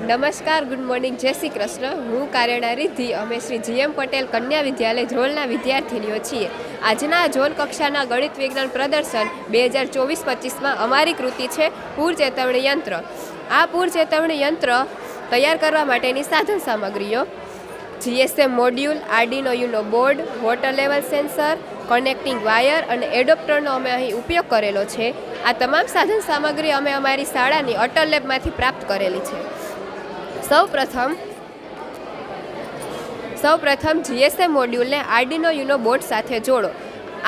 નમસ્કાર, good morning, જય શ્રી કૃષ્ણ. હું કારેણા રિદ્ધિ. અમે શ્રી GM પટેલ કન્યા વિદ્યાલય ધ્રોલના વિદ્યાર્થીનીઓ છીએ. આજના ઝોન કક્ષાના ગણિત વિજ્ઞાન પ્રદર્શન 2024-25માં અમારી કૃતિ છે પૂર ચેતવણી યંત્ર. આ પૂર ચેતવણી યંત્ર તૈયાર કરવા માટેની સાધન સામગ્રીઓ: GSM module, Arduino Uno board, water level sensor, connecting wire અને એડોપ્ટરનો અમે અહીં ઉપયોગ કરેલો છે. આ તમામ સાધન સામગ્રી અમે અમારી શાળાની અટલ લેબમાંથી પ્રાપ્ત કરેલી છે. સૌપ્રથમ GSM મોડ્યુલને આર્ડિનો યુનો બોર્ડ સાથે જોડો.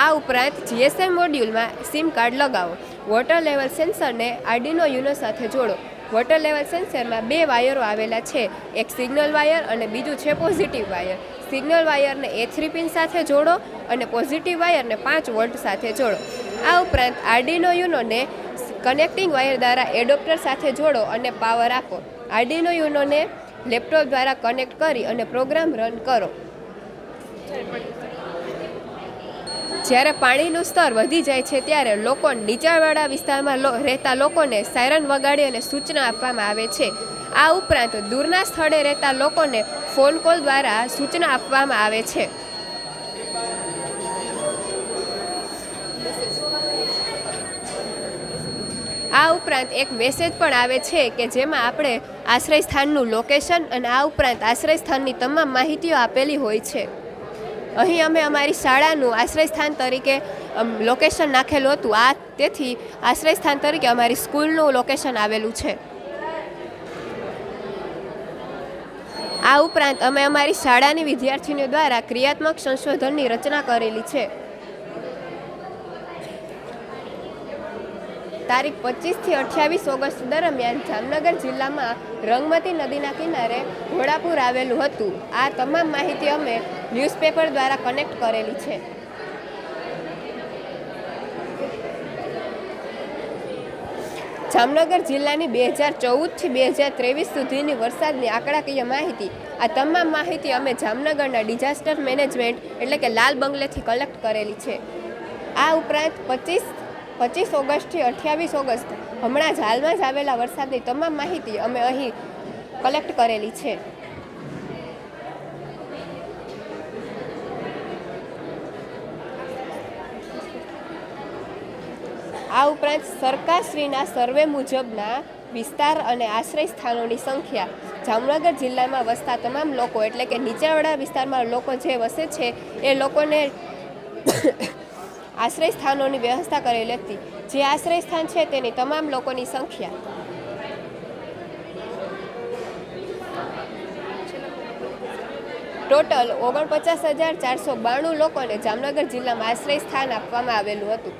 આ ઉપરાંત GSM મોડ્યુલમાં સિમ કાર્ડ લગાવો. વોટર લેવલ સેન્સરને આર્ડિનો યુનો સાથે જોડો. વોટર લેવલ સેન્સરમાં 2 વાયરો આવેલા છે, એક સિગ્નલ વાયર અને બીજું છે પોઝિટિવ વાયર. સિગ્નલ વાયરને A3 પિન સાથે જોડો અને પોઝિટિવ વાયરને 5 વોલ્ટ સાથે જોડો. આ ઉપરાંત આર્ડિનો યુનોને કનેક્ટિંગ વાયર દ્વારા એડોપ્ટર સાથે જોડો અને પાવર આપો. આર્ડિનો યુનોને લેપટોપ દ્વારા કનેક્ટ કરી અને પ્રોગ્રામ રન કરો. જ્યારે પાણીનું સ્તર વધી જાય છે ત્યારે નીચાણવાળા વિસ્તારમાં રહેતા લોકોને સાયરન વગાડી અને સૂચના આપવામાં આવે છે. આ ઉપરાંત દૂરના સ્થળે રહેતા લોકોને ફોન કોલ દ્વારા સૂચના આપવામાં આવે છે. આ ઉપરાંત એક મેસેજ પણ આવે છે કે જેમાં આપણે આશ્રય સ્થાનનું લોકેશન અને આ ઉપરાંત આશ્રય સ્થાનની તમામ માહિતીઓ આપેલી હોય છે. અહીં અમે અમારી શાળાનું આશ્રય સ્થાન તરીકે લોકેશન નાખેલું હતું. તેથી આશ્રય સ્થાન તરીકે અમારી સ્કૂલનું લોકેશન આવેલું છે. આ ઉપરાંત અમે અમારી શાળાની વિદ્યાર્થીનીઓ દ્વારા ક્રિયાત્મક સંશોધનની રચના કરેલી છે. તારીખ 25 થી 28 ઓગસ્ટ દરમિયાન જામનગર જિલ્લામાં રંગમતી નદીના કિનારે ઘોડાપુર આવેલું હતું. આ તમામ માહિતી અમે ન્યૂઝપેપર દ્વારા કનેક્ટ કરેલી છે. જામનગર જિલ્લાની 2014 થી 2023 સુધીની વરસાદની આંકડાકીય માહિતી. આ તમામ માહિતી અમે જામનગરના ડિઝાસ્ટર મેનેજમેન્ટ એટલે કે લાલ બંગલેથી કલેક્ટ કરેલી છે. આ ઉપરાંત 25 ઓગસ્ટથી 28 ઓગસ્ટ હમણાં જ હાલમાં જ આવેલા વરસાદની તમામ માહિતી અમે અહીં કલેક્ટ કરેલી છે. આ ઉપરાંત સરકારશ્રીના સર્વે મુજબના વિસ્તાર અને આશ્રય સ્થાનોની સંખ્યા જામનગર જિલ્લામાં વસતા તમામ લોકો એટલે કે નીચાણવાળા વિસ્તારમાં લોકો જે વસે છે એ લોકોને આશ્રય સ્થાનોની વ્યવસ્થા કરેલી હતી. જે આશ્રય સ્થાન છે તેની તમામ લોકોની સંખ્યા ટોટલ 49,492 લોકોને જામનગર જિલ્લામાં આશ્રય સ્થાન આપવામાં આવેલું હતું.